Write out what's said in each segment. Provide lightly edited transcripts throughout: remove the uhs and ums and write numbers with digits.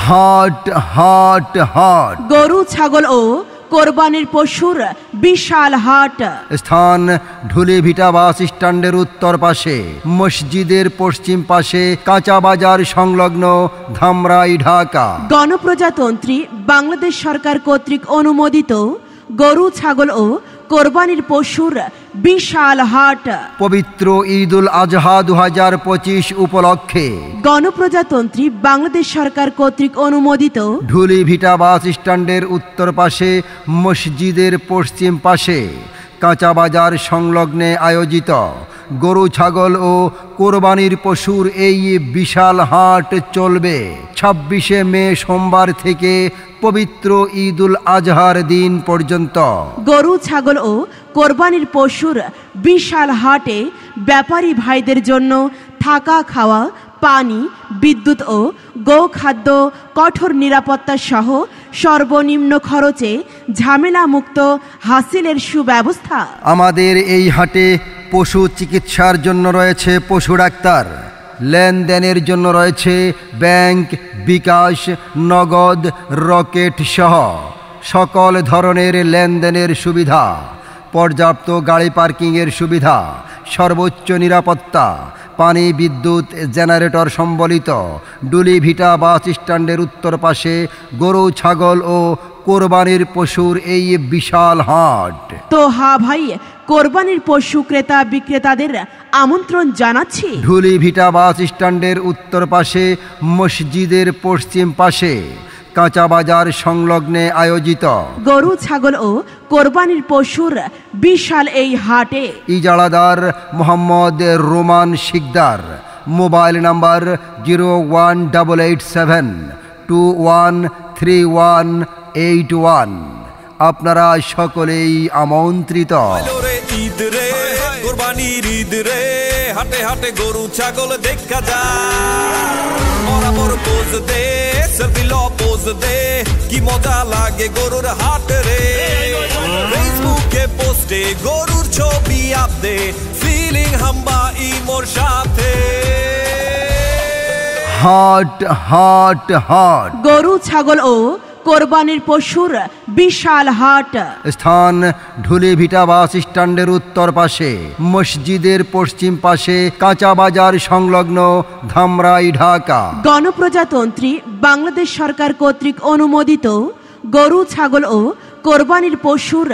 হাট হাট হাট। গরু ছাগল ও কোরবানির পশুর বিশাল হাট। স্থান ঢুলিভিটা বাস স্ট্যান্ডের উত্তর পাশে, মসজিদের পশ্চিম পাশে, কাঁচা বাজার সংলগ্ন, ধামরাই, ঢাকা। গণপ্রজাতন্ত্রী বাংলাদেশ সরকার কর্তৃক অনুমোদিত গরু ছাগল ও কোরবানির পশুর বিশাল হাট। পবিত্র ঈদুল আজহা 2025 উপলক্ষে গণপ্রজাতন্ত্রী বাংলাদেশ সরকার কর্তৃক অনুমোদিত ঢুলিভিটা বাস স্ট্যান্ডের উত্তর পাশে, মসজিদের পশ্চিম পাশে, কাঁচা বাজার সংলগ্নে আয়োজিত গরু ছাগল ও কোরবানির পশুর এই বিশাল হাট চলবে 26শে মে সোমবার থেকে পবিত্র ঈদুল আজহার দিন পর্যন্ত। গরু ছাগল ও কোরবানির পশুর বিশাল হাটে ব্যাপারী ভাইদের জন্য থাকা, খাওয়া, পানি, বিদ্যুৎ ও গোখাদ্য, কঠোর নিরাপত্তা সহ সর্বনিম্ন খরচে ঝামেলামুক্ত হাসিলের সুব্যবস্থা। আমাদের এই হাটে পশু চিকিৎসার জন্য রয়েছে পশু ডাক্তার, লেনদেনের জন্য রয়েছে ব্যাংক, বিকাশ, নগদ, রকেট সহ সকল ধরনের লেনদেনের সুবিধা, পর্যাপ্ত গাড়ি পার্কিংয়ের সুবিধা, সর্বোচ্চ নিরাপত্তা, পানি, বিদ্যুৎ, জেনারেটর সম্বলিত ঢুলিভিটা বাস স্ট্যান্ডের উত্তর পাশে গরু ছাগল ও কোরবানির পশুর এই বিশাল হাট। তো হ্যাঁ ভাই, কোরবানির পশু ক্রেতা বিক্রেতাদের আমন্ত্রণ জানাচ্ছি ঢুলিভিটা বাস স্ট্যান্ডের উত্তর পাশে, মসজিদের পশ্চিম পাশে, কাঁচা বাজার সংলগ্নে আয়োজিত গরু ছাগল ও কোরবানির পশুর বিশাল এই হাটে ইজারাদার মোহাম্মদ রোমান শিকদার। Mobile number 01877213181। আপনারা সকলেই আমন্ত্রিত। ঈদ রে, কোরবানির ঈদ রে, হাটে হাটে গরু ছাগল দেখা যায়। বরাবর পোজ দে, সেলফি ল পোজ দে, কি মজা লাগে গরুর হাট রে। ফেসবুকে পোস্টে গরুর ছবি আপদে, ফিলিং হাম্বা ইমোর সাথে। হাট হাট হাট। গরু ছাগল ও কোরবানির পশুর বিশাল হাট। স্থান ঢুলিভিটা বাস স্ট্যান্ডের উত্তর পাশে, মসজিদের পশ্চিম পাশে, কাঁচা বাজার সংলগ্ন, ধামরাই, ঢাকা। গণপ্রজাতন্ত্রী বাংলাদেশ সরকার কর্তৃক অনুমোদিত গরু ছাগল ও কোরবানির পশুর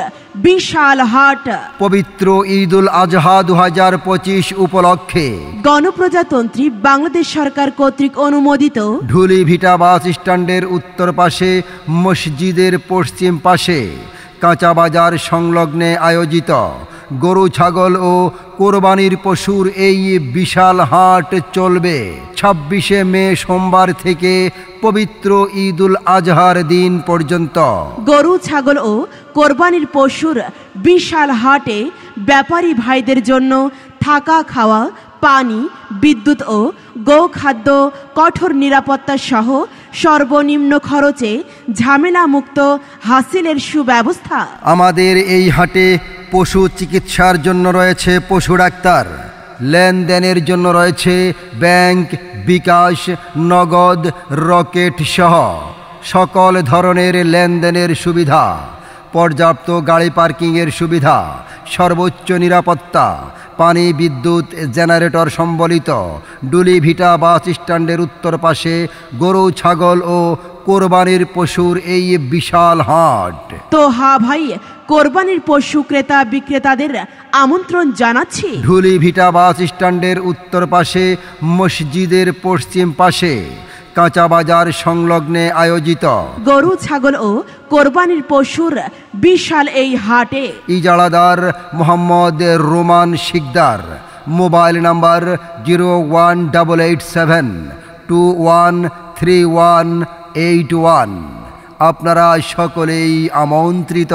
বিশাল হাট। পবিত্র ঈদুল আজহা 2025 উপলক্ষে গণপ্রজাতন্ত্রী বাংলাদেশ সরকার কর্তৃক অনুমোদিত ঢুলিভিটা বাস স্ট্যান্ডের উত্তর পাশে, মসজিদের পশ্চিম পাশে, কাঁচা বাজার সংলগ্নে আয়োজিত গরু ছাগল ও কোরবানির পশুর এই বিশাল হাট চলবে 26শে মে সোমবার থেকে পবিত্র ঈদুল আজহার দিন পর্যন্ত। গরু ছাগল ও কোরবানির পশুর বিশাল হাটে ব্যাপারী ভাইদের জন্য থাকা, খাওয়া, পানি, বিদ্যুৎ ও গোখাদ্য, কঠোর নিরাপত্তা সহ সর্বনিম্ন খরচে ঝামেলামুক্ত হাসিলের সুব্যবস্থা। আমাদের এই হাটে পশু চিকিৎসার জন্য রয়েছে পশু ডাক্তার, লেনদেনের জন্য রয়েছে ব্যাংক, বিকাশ, নগদ, রকেট সহ সকল ধরনের লেনদেনের সুবিধা, পর্যাপ্ত গাড়ি পার্কিংয়ের সুবিধা, সর্বোচ্চ নিরাপত্তা, পানি, বিদ্যুৎ, জেনারেটর সম্বলিত ঢুলিভিটা বাস স্ট্যান্ডের উত্তর পাশে গরু ছাগল ও কোরবানির পশুর এই বিশাল হাট। তো হ্যাঁ ভাই, কোরবানির পশু ক্রেতা বিক্রেতাদের আমন্ত্রণ জানাচ্ছি ঢুলিভিটা বাস স্ট্যান্ডের উত্তর পাশে, মসজিদের পশ্চিম পাশে, কাঁচা বাজার সংলগ্নে আয়োজিত গরু ছাগল ও কোরবানির পশুর বিশাল এই হাটে ইজারাদার মোহাম্মদ রোমান শিকদার। Mobile number 01887213181। আপনারা সকলেই আমন্ত্রিত।